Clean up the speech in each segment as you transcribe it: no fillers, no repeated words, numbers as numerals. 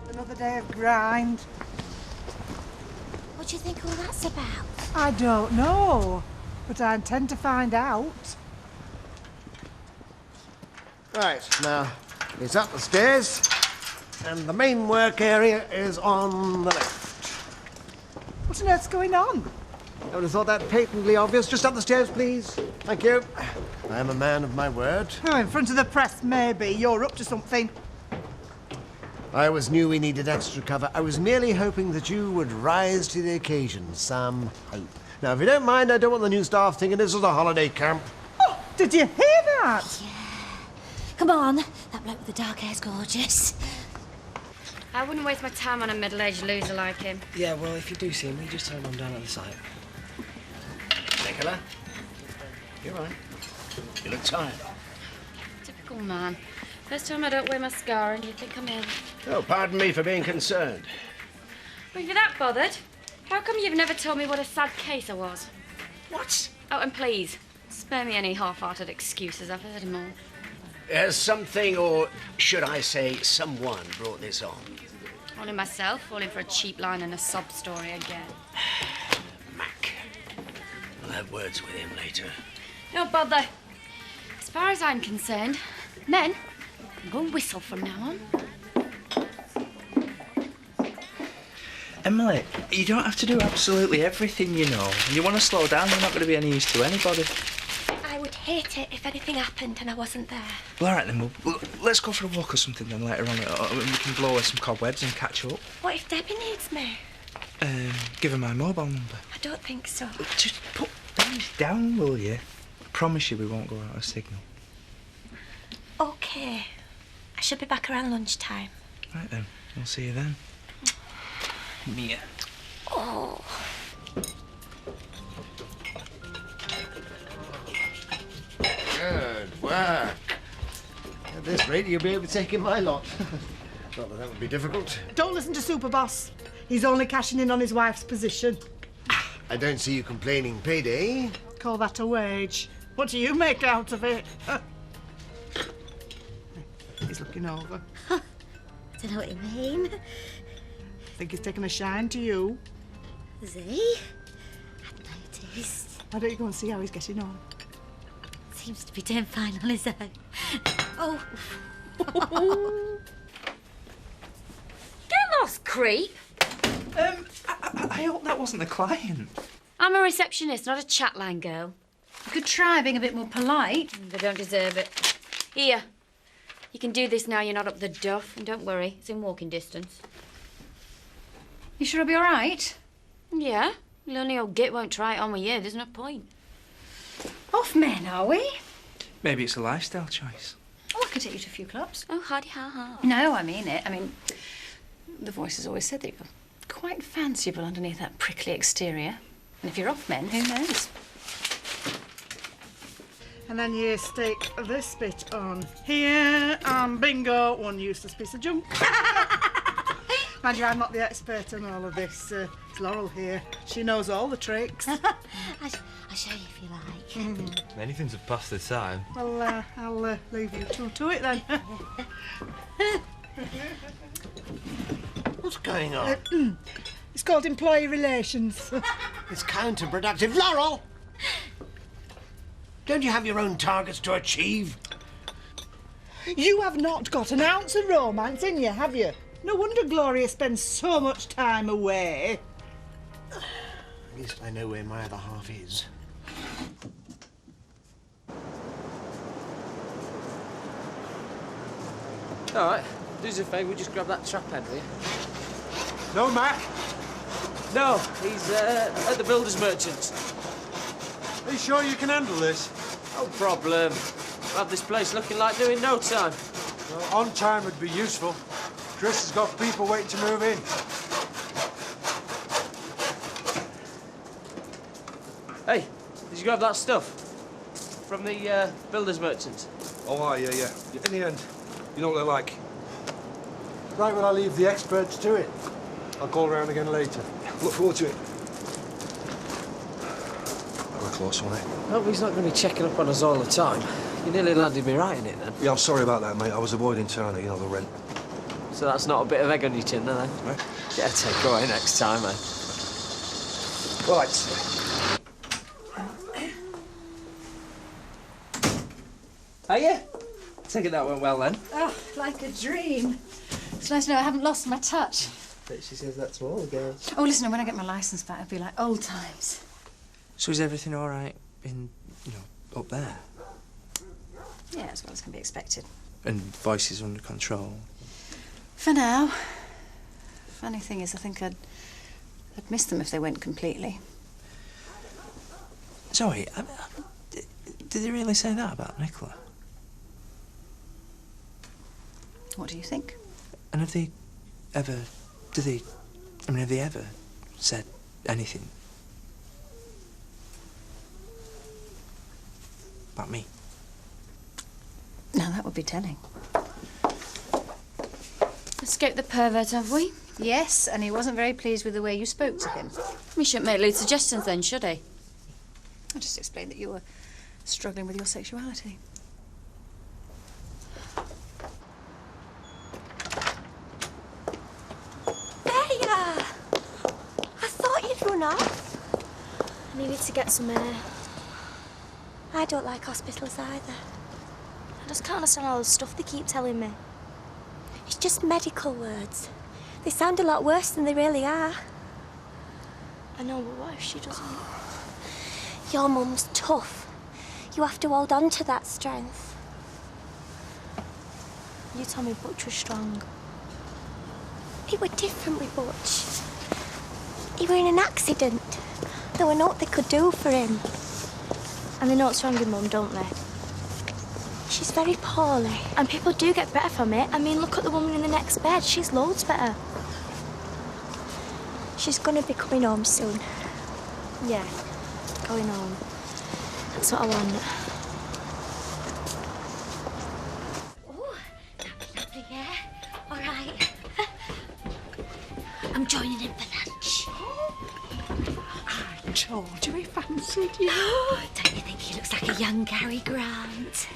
Another day of grind. What do you think all that's about? I don't know, but I intend to find out. Right, now, it's up the stairs, and the main work area is on the left. What on earth's going on? I would have thought that patently obvious. Just up the stairs, please. Thank you. I am a man of my word. Oh, in front of the press, maybe. You're up to something. I always knew we needed extra cover. I was merely hoping that you would rise to the occasion. Some hope. Now, if you don't mind, I don't want the new staff thinking this is a holiday camp. Oh, did you hear that? Yeah. Come on, that bloke with the dark hair's gorgeous. I wouldn't waste my time on a middle-aged loser like him. Yeah, well, if you do see him, will you just tell him I'm down at the site? Nicola, you're right. You look tired. Typical man. First time I don't wear mascara and you think I'm ill. Oh, pardon me for being concerned. Well, if you're that bothered, how come you've never told me what a sad case I was? What? Oh, and please, spare me any half-hearted excuses. I've heard them all. Has something, or should I say someone, brought this on? Only myself, falling for a cheap line and a sob story again. Mac. I'll have words with him later. No bother. As far as I'm concerned, men can go and whistle from now on. Emily, you don't have to do absolutely everything, you know. You want to slow down, you're not going to be any use to anybody. I would hate it if anything happened and I wasn't there. Well, all right then, let's go for a walk or something then later on. We can blow away some cobwebs and catch up. What if Debbie needs me? Give her my mobile number. I don't think so. Just put things down, will you? I promise you we won't go out of signal. OK. I should be back around lunchtime. Right then, I'll see you then. Mia. Oh. Good work. At this rate, you'll be able to take in my lot. Not that that would be difficult. Don't listen to Super Boss. He's only cashing in on his wife's position. I don't see you complaining. Payday. Call that a wage. What do you make out of it? He's looking over. I don't know what you mean. Think he's taken a shine to you? Is he? I've noticed. Why don't you go and see how he's getting on? Seems to be doing fine on his own. Oh. Get lost, creep. I hope that wasn't the client. I'm a receptionist, not a chat line girl. You could try being a bit more polite. They don't deserve it. Here. You can do this now you're not up the duff. And don't worry, it's in walking distance. You sure I'll be all right? Yeah. Lonely old git won't try it on with you. There's no point. Off men, are we? Maybe it's a lifestyle choice. Oh, I could take you to a few clubs. Oh, hardy ha ha. No, I mean it. I mean, the voice has always said that you're quite fanciable underneath that prickly exterior. And if you're off men, who knows? And then you stick this bit on here, and bingo, one useless piece of junk. Mind you, I'm not the expert on all of this. It's Laurel here. She knows all the tricks. I'll show you if you like. Anything to pass the time. Well, I'll leave you two to it then. What's going on? It's called employee relations. It's counterproductive. Laurel! Don't you have your own targets to achieve? You have not got an ounce of romance in you, have you? No wonder Gloria spends so much time away. At least I know where my other half is. All right, do us a favour, we just grab that trap head, will you? No, Mac. No, he's at the builder's merchant's. Are you sure you can handle this? No problem. We'll have this place looking like new in no time. Well, on time would be useful. Chris has got people waiting to move in. Hey, did you grab that stuff? From the builder's merchant? Oh, yeah. In the end, you know what they're like. Right when I leave the experts to it. I'll call around again later. Look forward to it. That was a close one, eh? Hope he's not going to be checking up on us all the time. You nearly landed me right in it, then. Yeah, I'm sorry about that, mate. I was avoiding Turner, you know, the rent. So that's not a bit of egg on your chin, then, eh? Right? Get a takeaway next time, eh? Right. Hiya. Take it that went well, then. Oh, like a dream. It's nice to know I haven't lost my touch. Bet she says that to all the girls. Oh, listen, when I get my licence back, it'll be like old times. So is everything all right in, up there? Yeah, as well as can be expected. And voices under control? For now. Funny thing is, I think I'd miss them if they went completely. Zoe, did they really say that about Nicola? What do you think? And have they ever said anything about me? No, that would be telling. Escaped the pervert, have we? Yes, and he wasn't very pleased with the way you spoke to him. We shouldn't make lewd suggestions then, should he? I just explained that you were struggling with your sexuality. There! I thought you'd run off. I needed to get some air. I don't like hospitals either. I just can't understand all the stuff they keep telling me. It's just medical words. They sound a lot worse than they really are. I know, but what if she doesn't? Your mum's tough. You have to hold on to that strength. You told me Butch was strong. It were different with Butch. He were in an accident. There were naught they could do for him. And they know what's wrong with Mum, don't they? She's very poorly. And people do get better from it. I mean, look at the woman in the next bed. She's loads better. She's gonna be coming home soon. Yeah, going home. That's what I want. Oh, that'd be lovely, yeah? All right. I'm joining him for lunch. I told you he fancied you. Don't you think he looks like a young Cary Grant?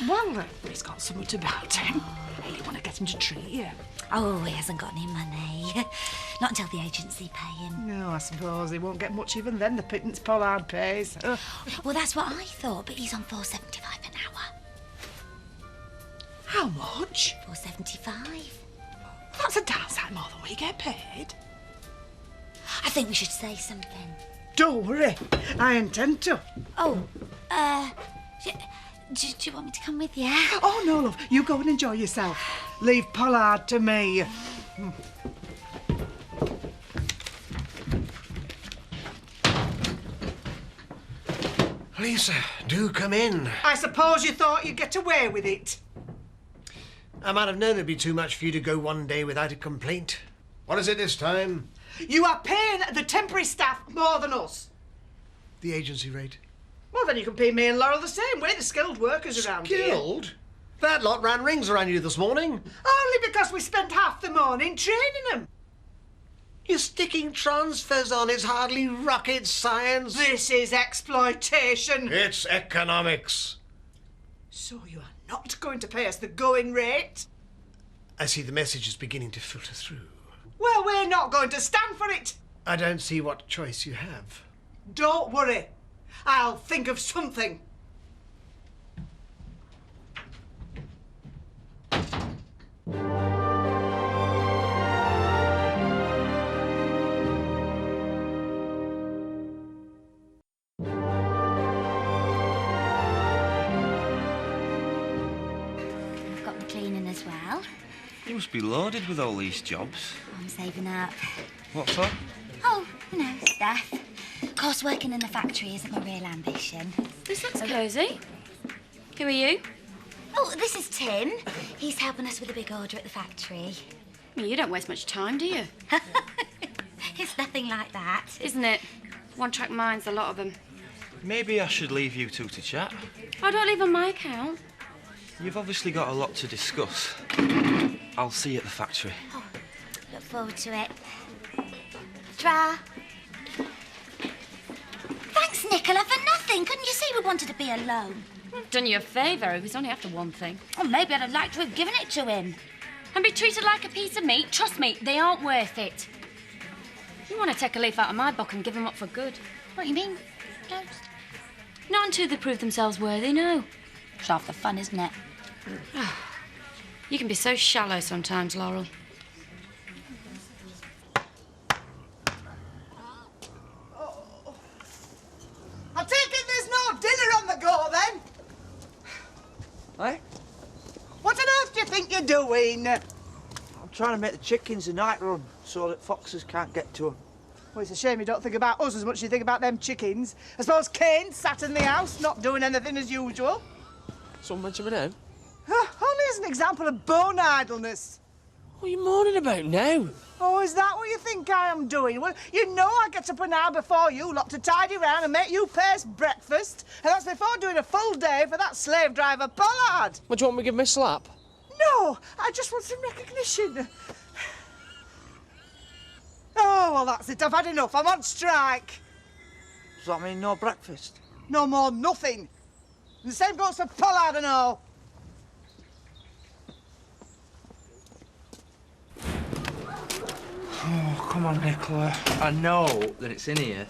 Well, he's got something about him. Hey, you want to get him to treat you? Oh, he hasn't got any money. Not until the agency pay him. No, I suppose he won't get much even then, the pittance Pollard pays. Well, that's what I thought, but he's on $4.75 an hour. How much? $4.75. That's a damn sight more than we get paid. I think we should say something. Don't worry, I intend to. Oh, do you want me to come with you? Oh, no, love, you go and enjoy yourself. Leave Pollard to me. Lisa, do come in. I suppose you thought you'd get away with it. I might have known it'd be too much for you to go one day without a complaint. What is it this time? You are paying the temporary staff more than us. The agency rate. Well, then you can pay me and Laurel the same way, the skilled workers around here. Skilled? That lot ran rings around you this morning. Only because we spent half the morning training them. You're sticking transfers on. It's hardly rocket science. This is exploitation. It's economics. So you are not going to pay us the going rate? I see the message is beginning to filter through. Well, we're not going to stand for it. I don't see what choice you have. Don't worry. I'll think of something. I've got the cleaning as well. You must be loaded with all these jobs. I'm saving up. What for? Oh, stuff. Of course, working in the factory isn't my real ambition. This looks cosy. Who are you? Oh, this is Tim. He's helping us with a big order at the factory. Well, you don't waste much time, do you? It's nothing like that. Isn't it? One-track minds, a lot of them. Maybe I should leave you two to chat. I don't leave on my account. You've obviously got a lot to discuss. I'll see you at the factory. Oh, look forward to it. Tra. Thanks, Nicola, for nothing. Couldn't you see we wanted to be alone? I've done you a favour. He was only after one thing. Or maybe I'd have liked to have given it to him. And be treated like a piece of meat. Trust me, they aren't worth it. You want to take a leaf out of my book and give them up for good. What do you mean? Ghost? Not until they prove themselves worthy, no. It's half the fun, isn't it? You can be so shallow sometimes, Laurel. I take it there's no dinner on the go, then? Eh? What on earth do you think you're doing? I'm trying to make the chickens a night run so that foxes can't get to them. Well, it's a shame you don't think about us as much as you think about them chickens. I suppose Kane sat in the house, not doing anything as usual. Someone mention me name? Only as an example of bone idleness. What are you moaning about now? Oh, is that what you think I am doing? Well, you know I get up an hour before you lot to tidy round and make you pairs breakfast. And that's before doing a full day for that slave driver Pollard. What, do you want me to give me a slap? No, I just want some recognition. Oh, well, that's it. I've had enough. I'm on strike. Does that mean no breakfast? No more nothing. And the same goes for Pollard and all. Oh, come on, Nicola. I know that it's in here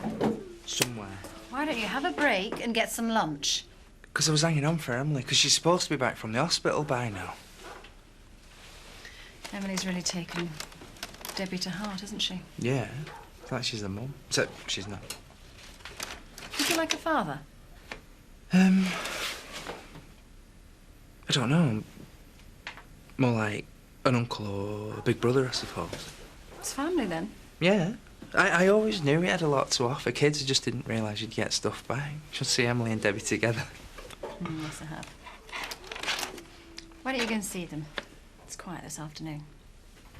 somewhere. Why don't you have a break and get some lunch? Because I was hanging on for Emily, because she's supposed to be back from the hospital by now. Emily's really taken Debbie to heart, hasn't she? Yeah, like she's the mum. Except she's not. Is he like a father? I don't know. More like an uncle or a big brother, I suppose. It's family, then. Yeah. I always knew he had a lot to offer. Kids, I just didn't realise you'd get stuff back. Should see Emily and Debbie together. Yes, I have. Why don't you go and see them? It's quiet this afternoon.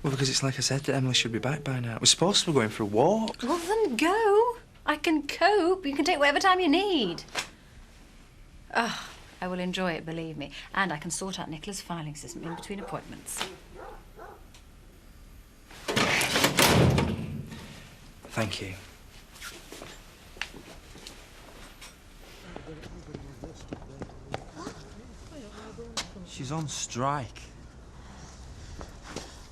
Well, because it's like I said, that Emily should be back by now. We're supposed to be going for a walk. Well, then go. I can cope. You can take whatever time you need. Oh, I will enjoy it, believe me. And I can sort out Nicola's filing system in between appointments. Thank you. She's on strike.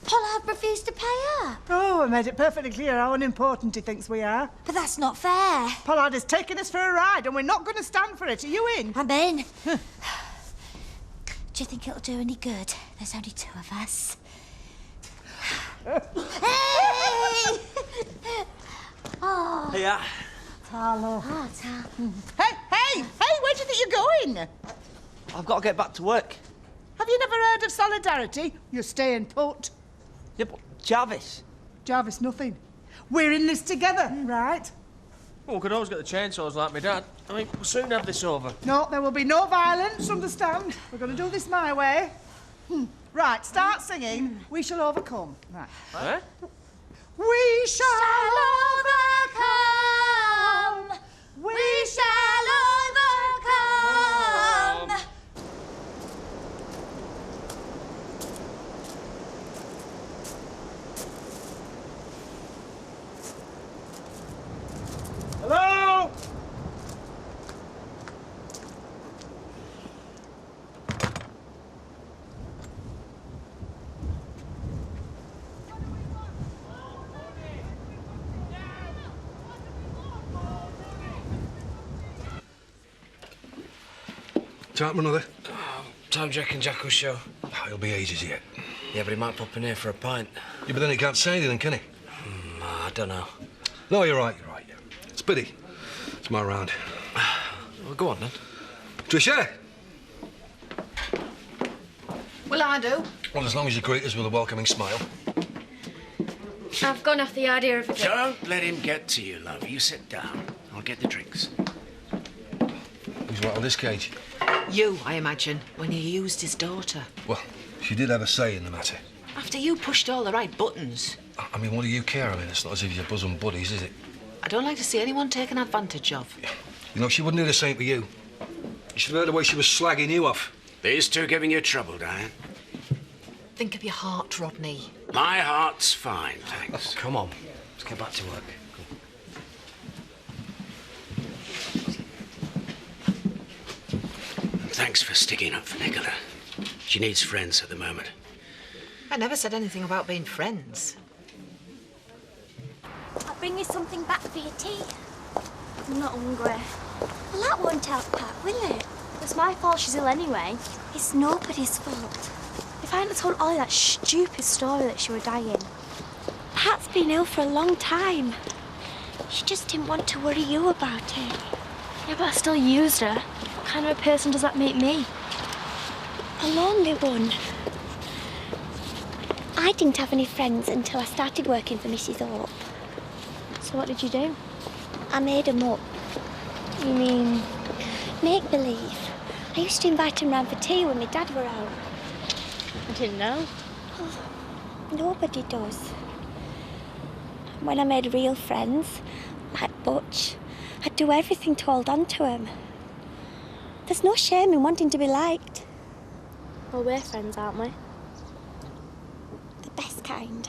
Pollard refused to pay her. Oh, I made it perfectly clear how unimportant he thinks we are. But that's not fair. Pollard is taking us for a ride and we're not going to stand for it. Are you in? I'm in. Do you think it'll do any good? There's only two of us. Hey! Oh. Here. Hello. Oh, Tal. Hey, where do you think you're going? I've got to get back to work. Have you never heard of solidarity? You're staying put. Yeah, but Jarvis. Jarvis, nothing. We're in this together, right? Well, we could always get the chainsaws like my dad. I mean, we'll soon have this over. No, there will be no violence, understand? We're going to do this my way. Right, start singing. We shall overcome. Right. Eh? We shall overcome. We shall overcome. Hello? Time for another? Time do you reckon Jack will show? Oh, he'll be ages yet. Yeah, but he might pop in here for a pint. Yeah, but then he can't say anything, can he? I don't know. No, you're right. It's Biddy. It's my round. Well, go on then. Tricia! Will I do? Well, as long as you greet us with a welcoming smile. I've gone off the idea of it. Don't let him get to you, love. You sit down. I'll get the drinks. Who's rattled this cage? You, I imagine, when you used his daughter. Well, she did have a say in the matter. After you pushed all the right buttons. I mean, what do you care? I mean, it's not as if you're bosom buddies, is it? I don't like to see anyone taken advantage of. You know, she wouldn't do the same to you. You should have heard the way she was slagging you off. These two giving you trouble, Diane? Think of your heart, Rodney. My heart's fine, thanks. Oh, come on. Let's get back to work. Thanks for sticking up for Nicola. She needs friends at the moment. I never said anything about being friends. I'll bring you something back for your tea. I'm not hungry. Well, that won't help, Pat, will it? It's my fault she's ill anyway. It's nobody's fault. If I hadn't told Ollie that stupid story that she were dying. Pat's been ill for a long time. She just didn't want to worry you about it. Yeah, but I still used her. What kind of a person does that make me? A lonely one. I didn't have any friends until I started working for Mrs. Hope. So what did you do? I made 'em up. You mean... Make believe. I used to invite 'em round for tea when my dad were out. I didn't know. Oh, nobody does. When I made real friends, like Butch, I'd do everything to hold on to 'em. There's no shame in wanting to be liked. Well, we're friends, aren't we? The best kind.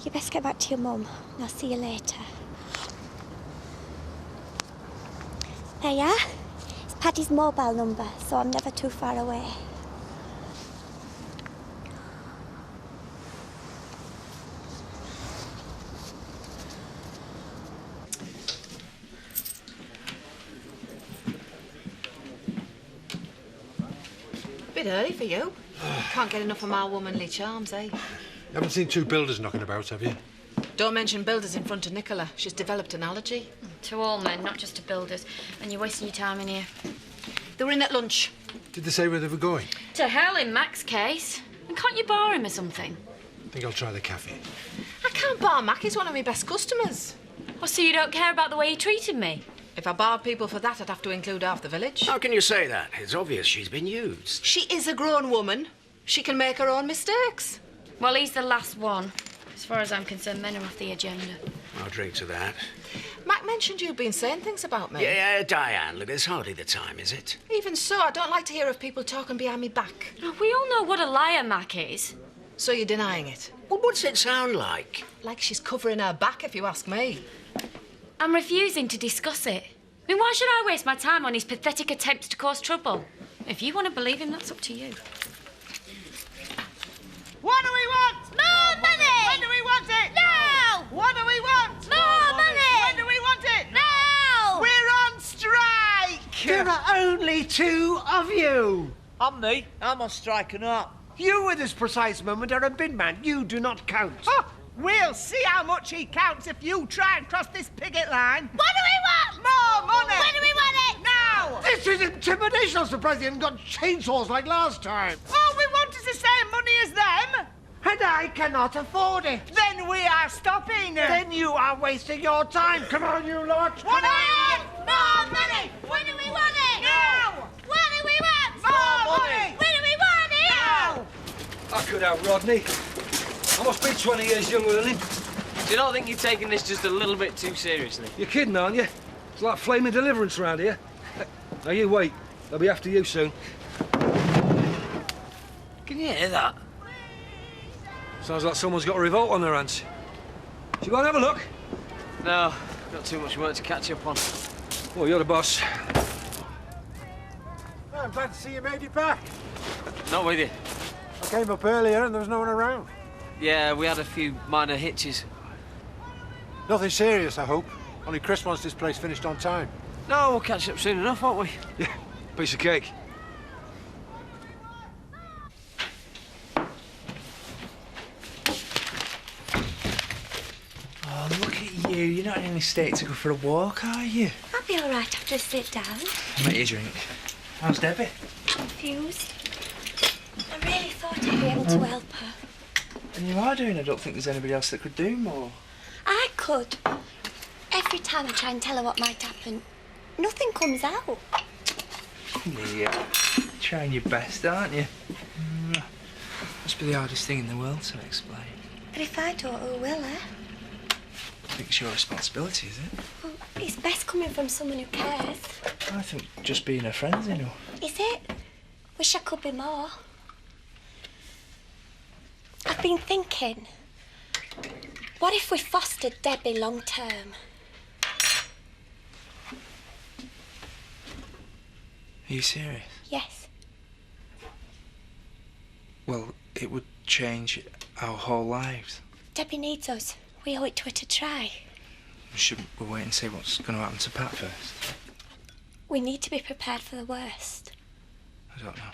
You best get back to your mum, and I'll see you later. There you are. It's Paddy's mobile number, so I'm never too far away. Bit early for you. Can't get enough of my womanly charms, eh? You haven't seen two builders knocking about, have you? Don't mention builders in front of Nicola. She's developed an allergy. To all men, not just to builders. And you're wasting your time in here. They were in at lunch. Did they say where they were going? To hell in Mac's case. And can't you bar him or something? I think I'll try the cafe. I can't bar Mac. He's one of my best customers. Well, so you don't care about the way he treated me? If I barred people for that, I'd have to include half the village. How can you say that? It's obvious she's been used. She is a grown woman. She can make her own mistakes. Well, he's the last one. As far as I'm concerned, men are off the agenda. I'll drink to that. Mac mentioned you've been saying things about me. Yeah, Diane, look, it's hardly the time, is it? Even so, I don't like to hear of people talking behind me back. Oh, we all know what a liar Mac is. So you're denying it? Well, what's it sound like? Like she's covering her back, if you ask me. I'm refusing to discuss it. I mean, why should I waste my time on his pathetic attempts to cause trouble? If you want to believe him, that's up to you. What do we want? More money! When do we want it? Now! What do we want? More money! When do we want it? Now! We're on strike! There are only two of you. I'm me. I'm on strike and up. You at this precise moment are a bin man. You do not count. Oh, we'll see how much he counts if you try and cross this picket line. What do we want? More money! When do we want it? Now! This is intimidation. I'm surprised you haven't got chainsaws like last time. All we want is the same money as them. And I cannot afford it. Then we are stopping. Then you are wasting your time. Come on, you lot. What do we want? More money! When do we want it? Now! What do we want? More money! When do we want it? Now! I could have Rodney. I must be 20 years younger than him. Do you not think you're taking this just a little bit too seriously? You're kidding, aren't you? It's like flaming deliverance around here. Now, you wait. They'll be after you soon. Can you hear that? Sounds like someone's got a revolt on their hands. Shall you go and have a look? No, got too much work to catch up on. Well, you're the boss. Oh, I'm glad to see you made it back. Not with you. I came up earlier and there was no one around. Yeah, we had a few minor hitches. Nothing serious, I hope. Only Chris wants this place finished on time. No, we'll catch up soon enough, won't we? Yeah, piece of cake. Oh, look at you. You're not in any state to go for a walk, are you? I'll be all right after I sit down. Make you a drink. How's Debbie? Confused. I really thought I'd be able to help her. And you are doing. I don't think there's anybody else that could do more. I could. Every time I try and tell her what might happen, nothing comes out. Yeah. Trying your best, aren't you? Must be the hardest thing in the world to explain. But if I don't, who will, eh? I think it's your responsibility, is it? Well, It's best coming from someone who cares. I think just being her friend's enough. Is it? Wish I could be more. I've been thinking, what if we fostered Debbie long term? Are you serious? Yes. Well, it would change our whole lives. Debbie needs us. We owe it to her to try. Shouldn't we wait and see what's going to happen to Pat first? We need to be prepared for the worst. I don't know.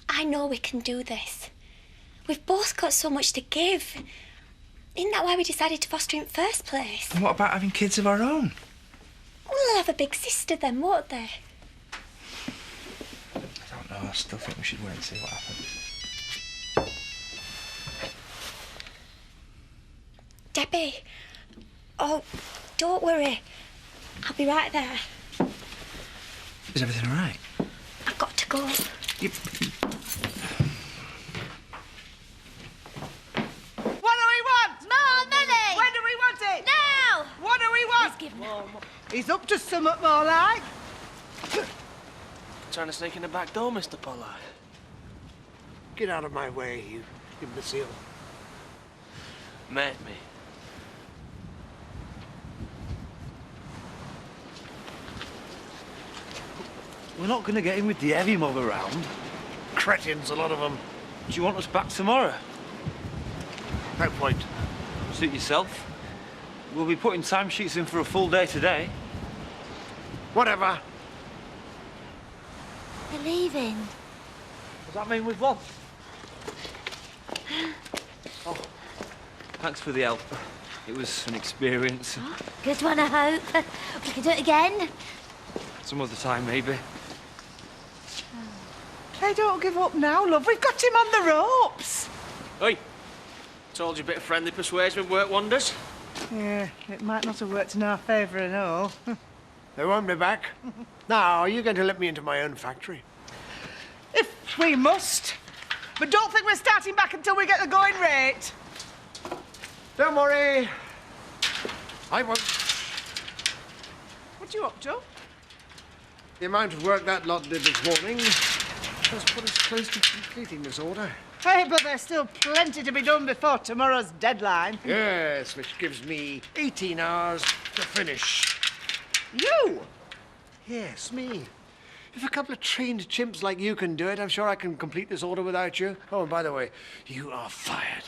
I know we can do this. We've both got so much to give. Isn't that why we decided to foster in the first place? And what about having kids of our own? Well, they'll have a big sister then, won't they? I don't know. I still think we should wait and see what happens. Debbie. Oh, don't worry. I'll be right there. Is everything all right? I've got to go. What do we want? More money! When do we want it? Now! What do we want? Give more. He's up to something more like. Trying to sneak in the back door, Mr. Pollard. Get out of my way, you imbecile. Met me. We're not going to get in with the heavy mob around. Cretins, a lot of them. Do you want us back tomorrow? No point. Suit yourself. We'll be putting timesheets in for a full day today. Whatever. We're leaving. Does that mean we've won? Oh, thanks for the help. It was an experience. Good one, I hope. We can do it again. Some other time, maybe. Hey, don't give up now, love. We've got him on the ropes. Oi! Told you a bit of friendly persuasion would work wonders. Yeah, it might not have worked in our favour and all. They won't be back. Now, are you going to let me into my own factory? If we must. But don't think we're starting back until we get the going rate. Don't worry. I won't. What are you up to? The amount of work that lot did this morning has put us close to completing this order. Hey, but there's still plenty to be done before tomorrow's deadline. Yes, which gives me 18 hours to finish. You? Yes, me. If a couple of trained chimps like you can do it, I'm sure I can complete this order without you. Oh, and by the way, you are fired.